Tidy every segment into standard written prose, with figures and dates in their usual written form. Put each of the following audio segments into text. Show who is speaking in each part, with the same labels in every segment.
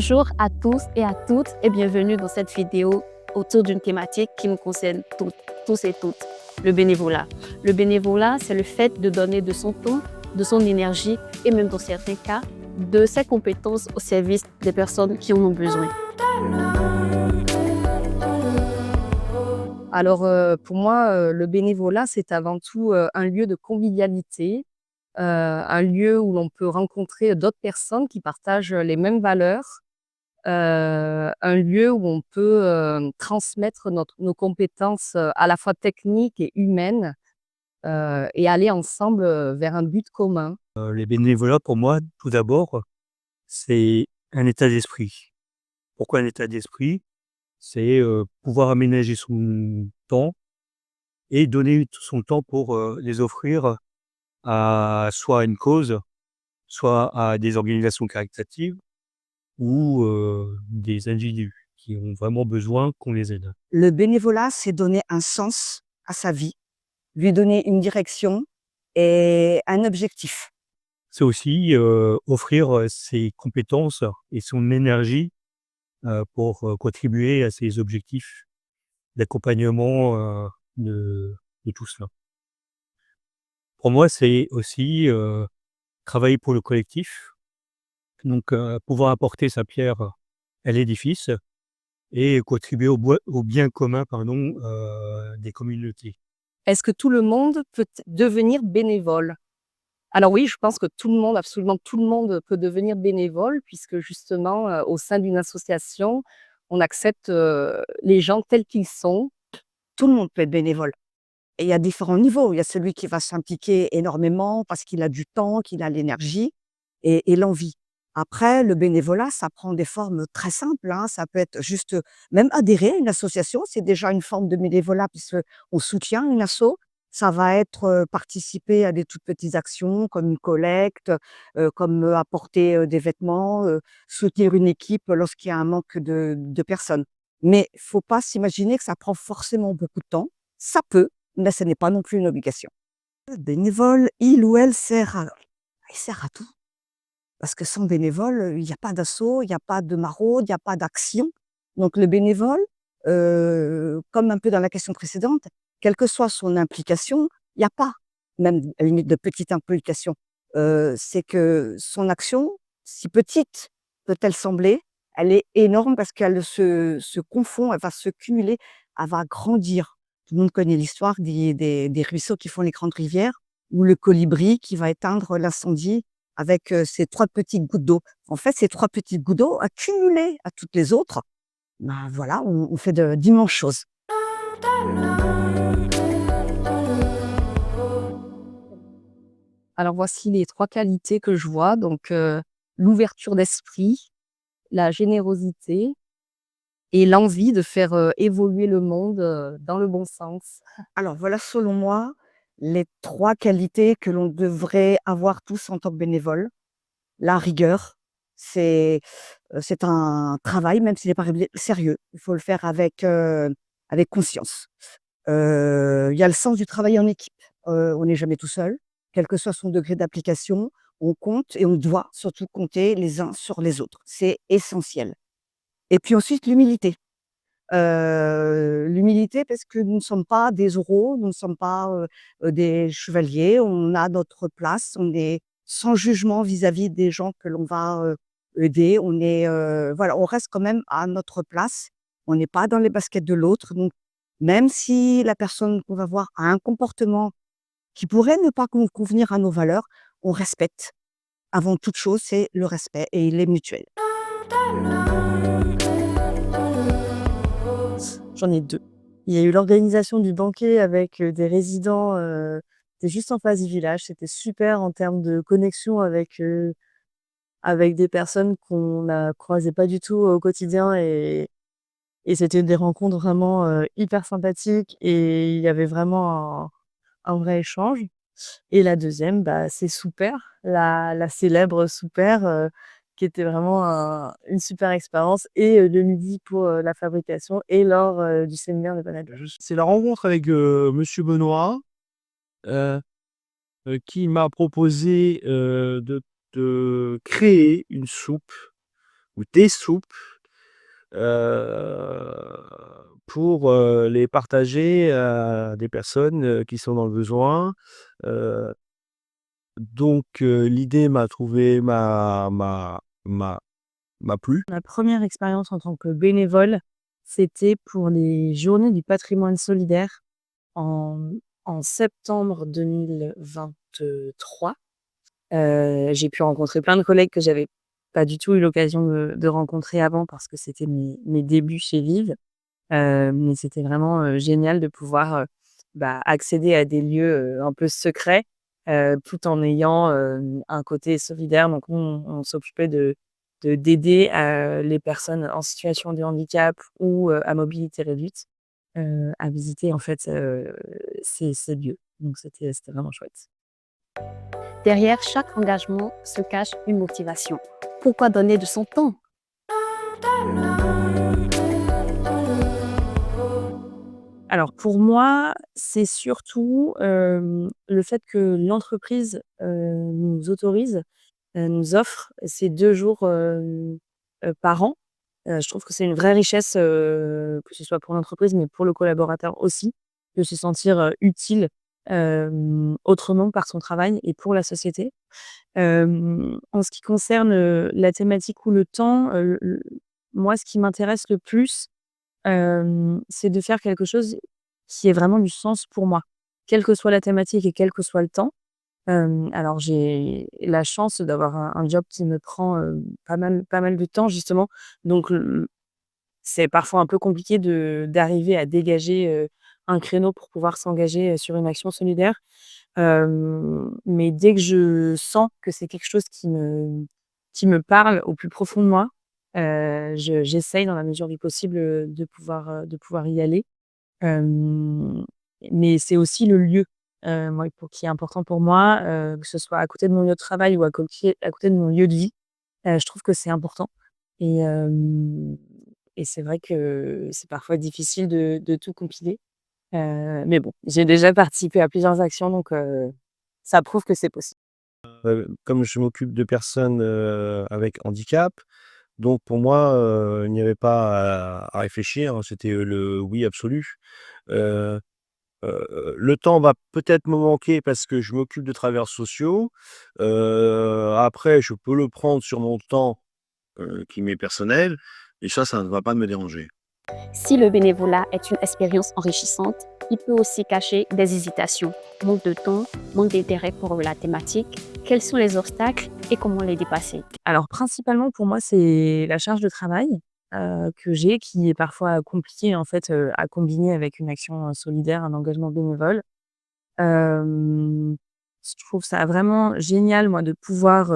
Speaker 1: Bonjour à tous et à toutes et bienvenue dans cette vidéo autour d'une thématique qui nous concerne tous et toutes, le bénévolat. Le bénévolat, c'est le fait de donner de son temps, de son énergie et même dans certains cas, de ses compétences au service des personnes qui en ont besoin. Alors, pour moi, le bénévolat, c'est avant tout un lieu de convivialité, un lieu où l'on peut rencontrer d'autres personnes qui partagent les mêmes valeurs, un lieu où on peut transmettre nos compétences à la fois techniques et humaines et aller ensemble vers un but commun.
Speaker 2: Les bénévolats pour moi, tout d'abord, c'est un état d'esprit. Pourquoi un état d'esprit? C'est, pouvoir aménager son temps et donner tout son temps pour, les offrir à soit à une cause, soit à des organisations caritatives ou, des individus qui ont vraiment besoin qu'on les aide.
Speaker 3: Le bénévolat, c'est donner un sens à sa vie, lui donner une direction et un objectif.
Speaker 2: C'est aussi, offrir, ses compétences et son énergie, pour, contribuer à ces objectifs d'accompagnement, de tout cela. Pour moi, c'est aussi, travailler pour le collectif, donc pouvoir apporter sa pierre à l'édifice et contribuer au bien commun, pardon, des communautés.
Speaker 1: Est-ce que tout le monde peut devenir bénévole? Alors oui, je pense que tout le monde, absolument tout le monde peut devenir bénévole puisque justement, au sein d'une association, on accepte les gens tels qu'ils sont.
Speaker 3: Tout le monde peut être bénévole. Et il y a différents niveaux. Il y a celui qui va s'impliquer énormément parce qu'il a du temps, qu'il a l'énergie et l'envie. Après, le bénévolat, ça prend des formes très simples, hein. Ça peut être juste, même adhérer à une association, c'est déjà une forme de bénévolat puisqu'on soutient une asso. Ça va être, participer à des toutes petites actions comme une collecte, comme, apporter, des vêtements, soutenir une équipe lorsqu'il y a un manque de personnes. Mais faut pas s'imaginer que ça prend forcément beaucoup de temps. Ça peut, mais ce n'est pas non plus une obligation. Le bénévole, il ou elle il sert à tout. Parce que sans bénévole, il y a pas d'asso, il y a pas de maraude, il y a pas d'action. Donc le bénévole, comme un peu dans la question précédente, quelle que soit son implication, il y a pas, même à la limite de petite implication, c'est que son action, si petite peut-elle sembler, elle est énorme parce qu'elle se confond, elle va se cumuler, elle va grandir. Tout le monde connaît l'histoire des ruisseaux qui font les grandes rivières ou le colibri qui va éteindre l'incendie avec, ces 3 petites gouttes d'eau. En fait, ces 3 petites gouttes d'eau accumulées à toutes les autres, ben, voilà, on fait d'immenses choses.
Speaker 1: Alors voici les 3 qualités que je vois, donc l'ouverture d'esprit, la générosité et l'envie de faire évoluer le monde dans le bon sens.
Speaker 3: Alors voilà, selon moi, les 3 qualités que l'on devrait avoir tous en tant que bénévole. La rigueur, c'est un travail, même s'il n'est pas sérieux. Il faut le faire avec conscience. Il y a le sens du travail en équipe. On n'est jamais tout seul. Quel que soit son degré d'application, on compte et on doit surtout compter les uns sur les autres. C'est essentiel. Et puis ensuite, l'humilité. L'humilité parce que nous ne sommes pas des oraux, nous ne sommes pas, des chevaliers. On a notre place, on est sans jugement vis-à-vis des gens que l'on va, aider. On est, voilà, on reste quand même à notre place. On n'est pas dans les baskets de l'autre, donc même si la personne qu'on va voir a un comportement qui pourrait ne pas convenir à nos valeurs, on respecte. Avant toute chose, c'est le respect et il est mutuel.
Speaker 4: J'en ai 2. Il y a eu l'organisation du banquet avec, des résidents, c'était juste en face du village. C'était super en termes de connexion avec des personnes qu'on ne croisait pas du tout au quotidien et c'était des rencontres vraiment, hyper sympathiques et il y avait vraiment un vrai échange. Et la deuxième, bah, c'est Souper, la célèbre Souper, qui était vraiment une super expérience et le midi pour, la fabrication et lors, du séminaire de management.
Speaker 5: C'est la rencontre avec, monsieur Benoît, heu qui m'a proposé, de créer une soupe ou des soupes, heu, pour, les partager à des personnes, qui sont dans le besoin. Heu, l'idée m'a plu.
Speaker 4: Ma première expérience en tant que bénévole, c'était pour les Journées du patrimoine solidaire en en septembre 2023. J'ai pu rencontrer plein de collègues que j'avais pas du tout eu l'occasion de rencontrer avant parce que c'était mes débuts chez Vive. Mais c'était vraiment, génial de pouvoir, accéder à des lieux, un peu secrets, tout en ayant, un côté solidaire. Donc nous, on s'occupait d'aider, les personnes en situation de handicap ou, à mobilité réduite, à visiter en fait, ces lieux. Donc c'était vraiment chouette.
Speaker 6: Derrière chaque engagement se cache une motivation. Pourquoi donner de son temps?
Speaker 4: Alors pour moi, c'est surtout, le fait que l'entreprise, nous autorise, nous offre ces 2 jours, par an. Je trouve que c'est une vraie richesse, que ce soit pour l'entreprise, mais pour le collaborateur aussi, de se sentir, utile, autrement par son travail et pour la société. En ce qui concerne, la thématique ou le temps, moi, ce qui m'intéresse le plus, c'est de faire quelque chose qui ait vraiment du sens pour moi, quelle que soit la thématique et quel que soit le temps. Alors j'ai la chance d'avoir un job qui me prend, pas mal de temps justement, donc c'est parfois un peu compliqué d'arriver à dégager, un créneau pour pouvoir s'engager, sur une action solidaire. Mais dès que je sens que c'est quelque chose qui me parle au plus profond de moi, j'essaye dans la mesure du possible, de pouvoir y aller. Hem, mais c'est aussi le lieu, moi, qui est important pour moi, que ce soit à côté de mon lieu de travail ou à côté de mon lieu de vie. Je trouve que c'est important et c'est vrai que c'est parfois difficile de tout compiler. Mais bon, j'ai déjà participé à plusieurs actions donc ça prouve que c'est possible.
Speaker 5: Comme je m'occupe de personnes, avec handicap, donc pour moi, il n'y avait pas à réfléchir, hein, c'était, le oui absolu. Heu le temps va peut-être me manquer parce que je m'occupe de travailleurs sociaux. Après je peux le prendre sur mon temps, qui m'est personnel et ça ne va pas me déranger.
Speaker 6: Si le bénévolat est une expérience enrichissante, il peut aussi cacher des hésitations, manque de temps, manque d'intérêt pour la thématique. Quels sont les obstacles et comment les dépasser?
Speaker 4: Alors principalement pour moi, c'est la charge de travail, que j'ai qui est parfois compliquée en fait, à combiner avec une action, solidaire, un engagement bénévole. Hem, je trouve ça vraiment génial moi de pouvoir,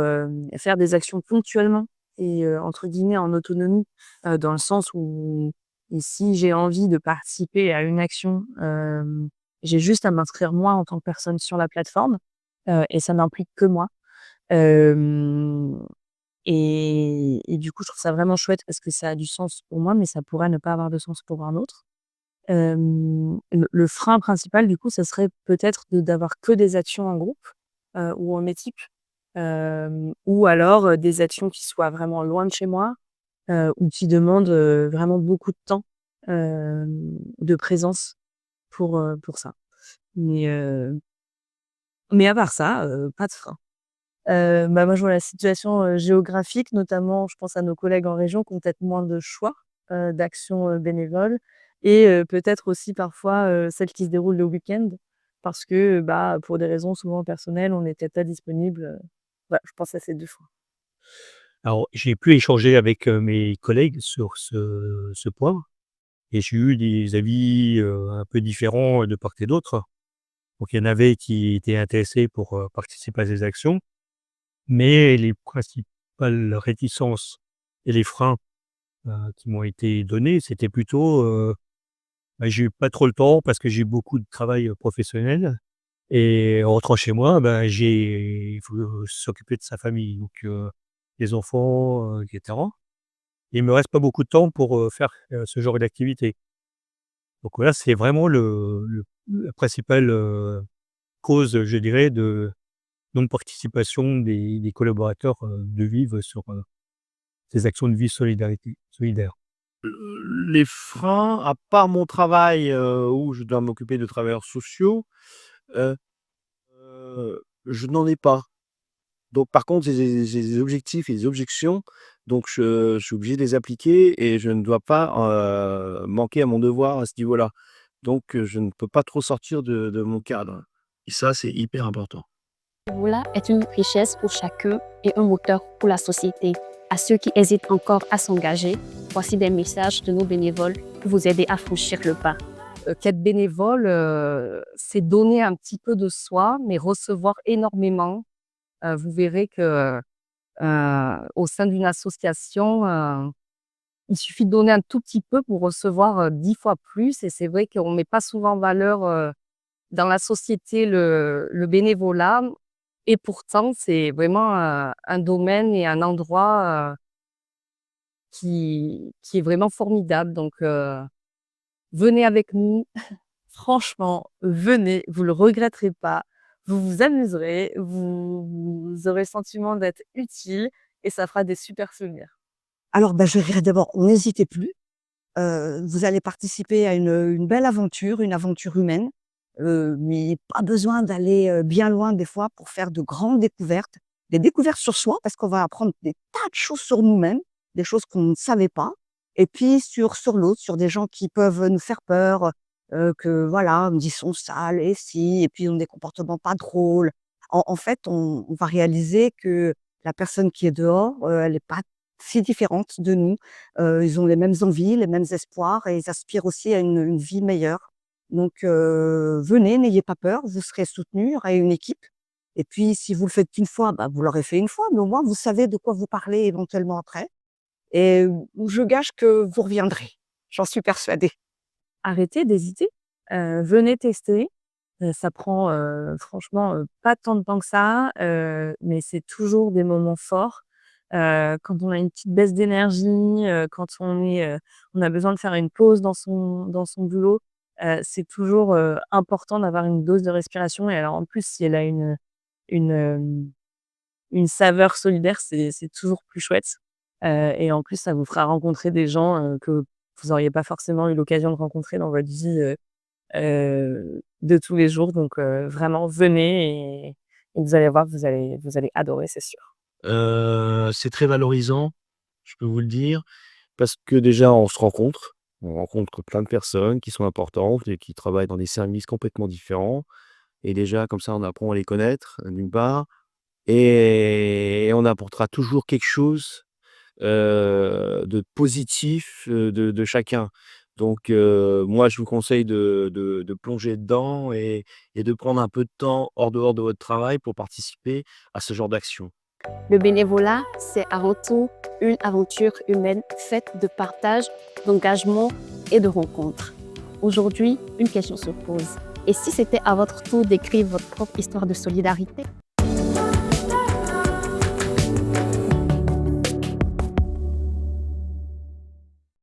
Speaker 4: faire des actions ponctuellement et entre guillemets «en autonomie», dans le sens où si j'ai envie de participer à une action, j'ai juste à m'inscrire moi en tant que personne sur la plateforme, et ça n'implique que moi. Hem et du coup, je trouve ça vraiment chouette parce que ça a du sens pour moi, mais ça pourrait ne pas avoir de sens pour un autre. Le frein principal, du coup, ça serait peut-être d'avoir que des actions en groupe, ou en équipe, ou alors, des actions qui soient vraiment loin de chez moi, ou qui demandent, vraiment beaucoup de temps, de présence pour ça. Mais, à part ça, pas de frein. Moi, je vois la situation, géographique, notamment, je pense à nos collègues en région qui ont peut-être moins de choix, d'actions, bénévoles et peut-être aussi parfois, celles qui se déroulent le week-end parce que, pour des raisons souvent personnelles, on n'est peut-être pas disponible, voilà, je pense à ces 2 fois.
Speaker 2: Alors j'ai pu échanger avec, mes collègues sur ce point et j'ai eu des avis, un peu différents de part et d'autre. Donc il y en avait qui étaient intéressés pour, participer à ces actions, mais les principales réticences et les freins, qui m'ont été donnés, c'était plutôt, j'ai eu pas trop le temps parce que j'ai beaucoup de travail, professionnel et en rentrant chez moi, il faut s'occuper de sa famille, donc les enfants, et cetera. Il me reste pas beaucoup de temps pour, faire, ce genre d'activité. Donc voilà, c'est vraiment la principale, cause, je dirais, de non-participation des collaborateurs, de Vive sur, ces actions de vie solidaire?
Speaker 5: Les freins, à part mon travail, où je dois m'occuper de travailleurs sociaux, heu je n'en ai pas. Donc par contre, j'ai des objectifs et des objections, donc je suis obligé de les appliquer et je ne dois pas, manquer à mon devoir à ce niveau-là. Donc je ne peux pas trop sortir de mon cadre et ça, c'est hyper important.
Speaker 6: Le bénévolat est une richesse pour chacun et un moteur pour la société. À ceux qui hésitent encore à s'engager, voici des messages de nos bénévoles pour vous aider à franchir le pas.
Speaker 1: Qu'être bénévole, c'est donner un petit peu de soi, mais recevoir énormément. Vous verrez que, au sein d'une association, il suffit de donner un tout petit peu pour recevoir, 10 fois plus et c'est vrai qu'on ne met pas souvent en valeur, dans la société le bénévolat et pourtant c'est vraiment, un domaine et un endroit, qui est vraiment formidable donc venez avec nous.
Speaker 4: Franchement, venez, vous le regretterez pas. Vous vous amuserez, vous aurez le sentiment d'être utile et ça fera des super souvenirs.
Speaker 3: Alors, je dirais d'abord, n'hésitez plus. Vous allez participer à une belle aventure, une aventure humaine, mais pas besoin d'aller, bien loin des fois pour faire de grandes découvertes. Des découvertes sur soi, parce qu'on va apprendre des tas de choses sur nous-mêmes, des choses qu'on ne savait pas et puis sur l'autre, sur des gens qui peuvent nous faire peur, que voilà, on me dit: «Ils sont sales» et si et puis ils ont des comportements pas drôles. En fait, on va réaliser que la personne qui est dehors, elle est pas si différente de nous. Ils ont les mêmes envies, les mêmes espoirs et ils aspirent aussi à une vie meilleure. Donc venez, n'ayez pas peur, vous serez soutenus, il y aura une équipe et puis si vous le faites qu'une fois, vous l'aurez fait une fois, mais au moins vous savez de quoi vous parlez éventuellement après et je gage que vous reviendrez. J'en suis persuadée.
Speaker 4: Arrêtez d'hésiter, venez tester. Ça prend, franchement, pas tant de temps que ça, mais c'est toujours des moments forts. Quand on a une petite baisse d'énergie, quand on a besoin de faire une pause dans son boulot, c'est toujours, important d'avoir une dose de respiration et alors en plus si elle a une, une saveur solidaire, c'est toujours plus chouette. Et en plus ça vous fera rencontrer des gens, que vous auriez pas forcément eu l'occasion de rencontrer dans votre vie, de tous les jours. Donc vraiment venez et vous allez voir, vous allez adorer, c'est sûr.
Speaker 5: C'est très valorisant, je peux vous le dire, parce que déjà on rencontre plein de personnes qui sont importantes et qui travaillent dans des services complètement différents et déjà comme ça on apprend à les connaître, d'une part et on apportera toujours quelque chose, de positif, de chacun. Donc moi je vous conseille de plonger dedans et de prendre un peu de temps hors dehors de votre travail pour participer à ce genre d'action.
Speaker 6: Le bénévolat, c'est avant tout une aventure humaine faite de partage, d'engagement et de rencontres. Aujourd'hui, une question se pose. Et si c'était à votre tour d'écrire votre propre histoire de solidarité?